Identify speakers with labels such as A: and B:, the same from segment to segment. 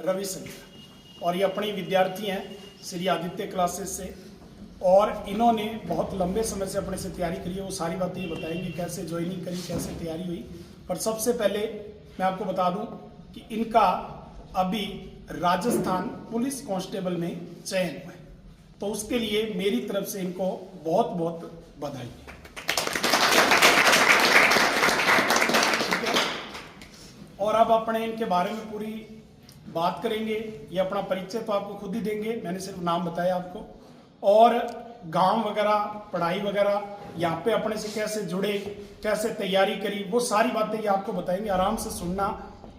A: रविशंकर और ये अपने विद्यार्थी हैं श्री आदित्य क्लासेस से और इन्होंने बहुत लंबे समय से अपने से तैयारी करी है। वो सारी बातें ये बताएंगे कैसे ज्वाइनिंग करी, कैसे तैयारी हुई। पर सबसे पहले मैं आपको बता दूं कि इनका अभी राजस्थान पुलिस कांस्टेबल में चयन हुआ है, तो उसके लिए मेरी तरफ से इनको बहुत बहुत बधाई। और अब अपने इनके बारे में पूरी बात करेंगे। ये अपना परिचय तो आपको खुद ही देंगे, मैंने सिर्फ नाम बताया आपको, और गांव वगैरह, पढ़ाई वगैरह, यहाँ पे अपने से कैसे जुड़े, कैसे तैयारी करी, वो सारी बातें ये आपको बताएंगे। आराम से सुनना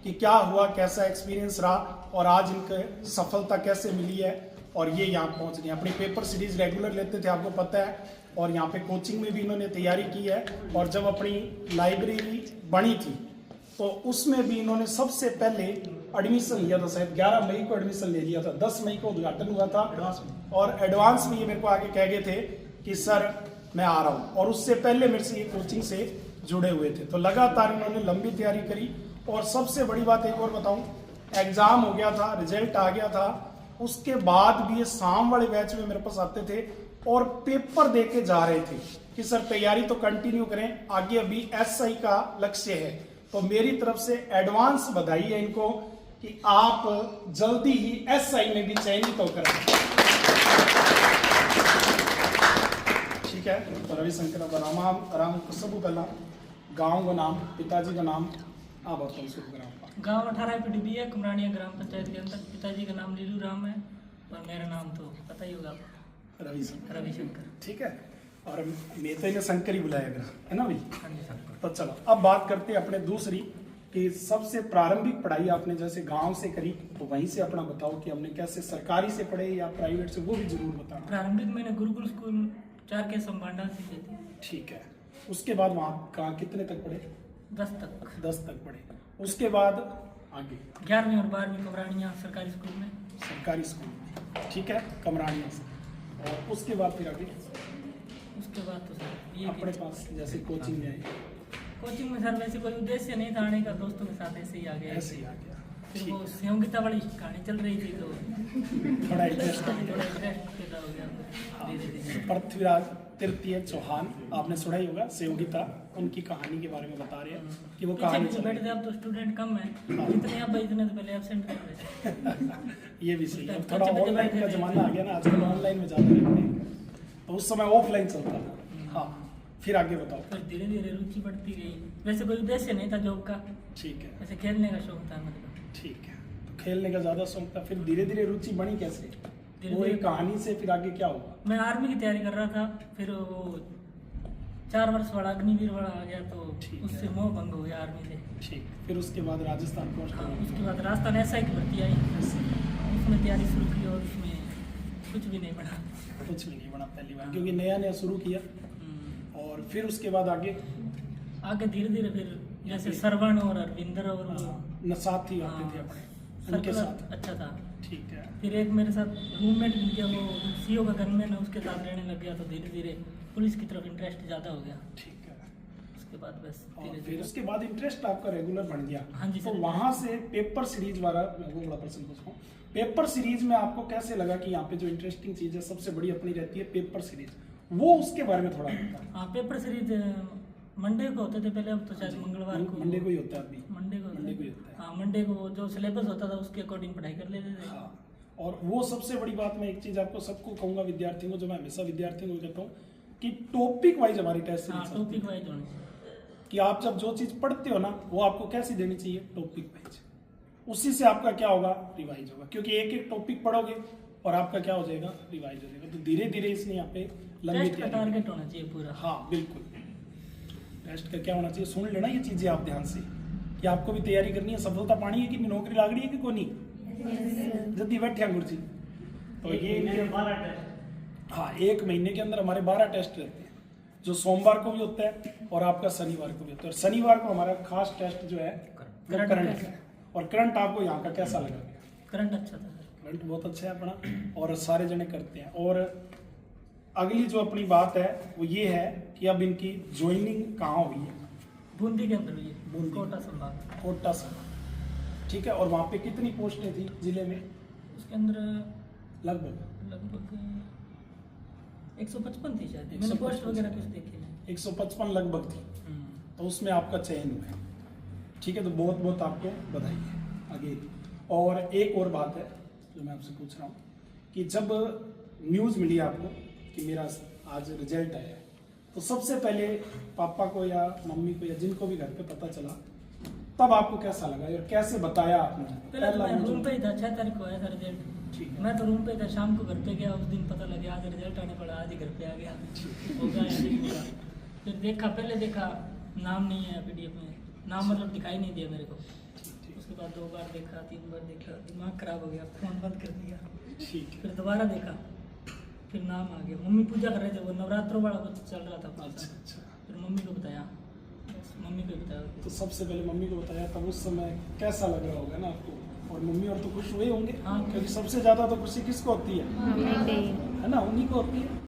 A: कि क्या हुआ, कैसा एक्सपीरियंस रहा और आज इनके सफलता कैसे मिली है और ये यहाँ पहुँच गए। अपनी पेपर सीरीज रेगुलर लेते थे, आपको पता है, और यहाँ पे कोचिंग में भी इन्होंने तैयारी की है। और जब अपनी लाइब्रेरी बनी थी तो उसमें भी इन्होंने सबसे पहले एडमिशन लिया था, शायद 11 मई को एडमिशन ले लिया था, 10 मई को उद्घाटन हुआ था और एडवांस में ये मेरे को आगे कह गए थे कि सर मैं आ रहा हूँ, और उससे पहले मेरे से ये कोचिंग से जुड़े हुए थे। तो लगातार इन्होंने लंबी तैयारी करी। और सबसे बड़ी बात एक और बताऊं, एग्जाम हो गया था, रिजल्ट आ गया था, उसके बाद भी ये शाम वाले बैच में मेरे पास आते थे और पेपर दे के जा रहे थे कि सर तैयारी तो कंटिन्यू करें, आगे अभी SI का लक्ष्य है। तो मेरी तरफ से एडवांस बधाई है इनको कि आप जल्दी ही SI में भी चयनित होकर। ठीक है, तो रविशंकर राम सब पहला गांव का नाम, पिताजी का नाम आप बताओ। शुभ
B: गांव 18 PDB है, कुमरानिया ग्राम पंचायत के अंदर। पिताजी का नाम लीलू राम है और मेरा नाम तो पता ही होगा, रविशंकर।
A: ठीक है, और मैं तो इन्हें शंकर ही बुलाया गया है ना भाई।
B: हाँ जी सर।
A: तो चलो अब बात करते हैं अपने दूसरी कि सबसे प्रारंभिक पढ़ाई आपने जैसे गांव से करी, तो वहीं से अपना बताओ कि हमने कैसे सरकारी से पढ़े या प्राइवेट से, वो भी जरूर बताना।
B: प्रारंभिक मैंने गुरुकुल स्कूल 4 के संभांडा से की थी।
A: ठीक है, उसके बाद वहाँ कहाँ कितने तक पढ़े?
B: 10 तक
A: पढ़े। उसके बाद आगे
B: 11वीं और 12वीं कमरानिया सरकारी स्कूल में।
A: सरकारी स्कूल में, ठीक है, कमरानिया से। और उसके बाद फिर आगे
B: उसके बाद तो सर ये
A: अपने पास जैसे कोचिंग में आए।
B: कोचिंग में सर वैसे कोई उद्देश्य नहीं था आने का, दोस्तों के साथ ऐसे ही आ गए।
A: ऐसे ही आ गया।
B: फिर वो सहयोगिता वाली कहानी चल रही थी तो
A: थोड़ा इंटरेस्ट
B: पैदा हो गया धीरे-धीरे।
A: पृथ्वीराज तृतीय चौहान आपने सुना ही होगा, सहयोगिता, उनकी कहानी के बारे में बता रहे हैं कि वो कहानी चल
B: बैठे थे। अब तो स्टूडेंट कम है, जितने अब इतने तो पहले एब्सेंट रहते थे।
A: ये भी सही है, थोड़ा ऑनलाइन का जमाना आ गया ना, आजकल ऑनलाइन में ज्यादा रहते हैं, तो उस समय ऑफलाइन चलता था। हाँ, फिर आगे बताओ।
B: फिर धीरे धीरे रुचि बढ़ती गई। वैसे कोई उद्देश्य नहीं था जॉब का,
A: ठीक है,
B: वैसे खेलने का शौक था मतलब।
A: ठीक है, तो खेलने का ज्यादा शौक था, फिर धीरे धीरे रुचि बनी कैसे? वो एक कहानी से फिर आगे क्या हुआ?
B: मैं आर्मी की तैयारी कर रहा था, फिर वो 4 वर्ष वाला अग्निवीर वाला आ गया तो उससे मोह भंग हो गया आर्मी से।
A: ठीक, फिर उसके बाद राजस्थान पहुंचा।
B: हाँ, उसके बाद राजस्थान SI की भर्ती आई, उसमें तैयारी शुरू की और उसमें कुछ भी नहीं बना।
A: कुछ भी नहीं बना पहली बार, क्योंकि नया शुरू किया। और फिर उसके बाद आगे
B: धीरे धीरे फिर जैसे श्रवण और अरविंदर और वो
A: साथी आते थे अपने, उनके साथ
B: अच्छा था।
A: ठीक है,
B: फिर एक मेरे साथ रूममेट मिल गया, वो CO का गनमैन है, उसके साथ रहने लग गया तो धीरे धीरे पुलिस की तरफ इंटरेस्ट ज़्यादा हो गया।
A: ठीक है,
B: उसके बाद बस
A: और फिर उसके बाद इंटरेस्ट आपका रेगुलर बन गया।
B: हाँ जी
A: तो
B: सर।
A: वहां से पेपर सीरीज वाला मैं वो बड़ा प्रश्न पूछूं, पेपर सीरीज में आपको कैसे लगा कि यहाँ पे जो इंटरेस्टिंग चीज है सबसे बड़ी अपनी रहती है पेपर सीरीज, वो उसके बारे में थोड़ा बताओ।
B: हाँ, पेपर सीरीज मंडे को होते थे पहले, अब तो शायद मंगलवार को।
A: मंडे को ही होता है अभी।
B: मंडे को
A: ही होता है।
B: हाँ, मंडे को जो सिलेबस होता था उसके अकॉर्डिंग पढ़ाई कर लेते थे।
A: हाँ, और वो सबसे बड़ी बात मैं एक चीज आपको सबको कहूंगा, विद्यार्थियों को, जो मैं हमेशा विद्यार्थियों को कहता हूँ कि टॉपिक वाइज हमारी टेस्ट
B: हाँ, टॉपिक वाइज होनी चाहिए।
A: कि आप जब जो चीज पढ़ते हो ना वो आपको कैसी देनी चाहिए, टॉपिक वाइज। उसी से आपका क्या होगा, रिवाइज होगा, क्योंकि एक एक टॉपिक पढ़ोगे और आपका क्या हो जाएगा, रिवाइज हो जाएगा। तो धीरे धीरे इसने यहाँ पे लंबी
B: टारगेट होना चाहिए पूरा।
A: हाँ बिल्कुल, टेस्ट का क्या होना चाहिए, सुन लेना ये चीजें आप ध्यान से कि आपको भी तैयारी करनी है, सफलता पानी है कि नौकरी लाग रही है कि कोनी जल्दी बैठे अंगुर जी। तो ये हाँ, 1 महीने के अंदर हमारे 12 टेस्ट रहते हैं, जो सोमवार को भी होता है और आपका शनिवार को भी होता है। और शनिवार को हमारा खास टेस्ट जो है करंट है। और करंट आपको यहाँ का कैसा लगा?
B: करंट अच्छा था,
A: करंट बहुत अच्छा है अपना, और सारे जने करते हैं। और अगली जो अपनी बात है वो ये है कि अब इनकी ज्वाइनिंग कहाँ हुई है?
B: बूंदी के अंदर हुई है,
A: बूंदी,
B: कोटा संभाग।
A: कोटा संभाग। ठीक है, और वहाँ पे कितनी पोस्टें थी जिले में
B: उसके अंदर
A: लगभग?
B: लगभग 155 थी शायद, मैंने पोस्ट वगैरह कुछ देखे नहीं।
A: 155 लगभग थी, तो उसमें आपका चयन हुआ है। ठीक है, तो बहुत बहुत आपको बधाई है आगे। और एक और बात है जो मैं आपसे पूछ रहा हूँ कि जब न्यूज़ मिली आपको कि मेरा आज रिजल्ट आया है, तो सबसे पहले पापा को या मम्मी को या जिनको भी घर पे पता चला, तब आपको कैसा लगा और कैसे बताया आपने?
B: पहले तो मैं रूम पे ही था, 6 तारीख को आया था रिजल्ट।
A: ठीक है।
B: मैं तो रूम पे था, शाम को घर पे गया, उस दिन पता लगा आज रिजल्ट आने पड़ा, आज ही घर पे आ गया। हो गया ऐसे ही हुआ। फिर देखा, पहले देखा नाम नहीं है पीडीएफ में, नाम मतलब दिखाई नहीं दिया मेरे को। उसके बाद 2 बार देखा, 3 बार देखा, दिमाग खराब हो गया, फोन बंद कर दिया।
A: ठीक है।
B: फिर दोबारा देखा, फिर नाम आ गया। मम्मी पूजा कर रहे थे, वो नवरात्रों वाला कुछ चल रहा था।
A: अच्छा।
B: फिर मम्मी को बताया, बस मम्मी को बताया।
A: तो सबसे पहले मम्मी को बताया, तब उस समय कैसा लग रहा होगा ना आपको? और मम्मी और तो खुश हुए होंगे,
B: हाँ।
A: क्योंकि सबसे ज्यादा तो खुशी किसको होती है?
C: मम्मी
A: है ना, उन्हीं को होती है।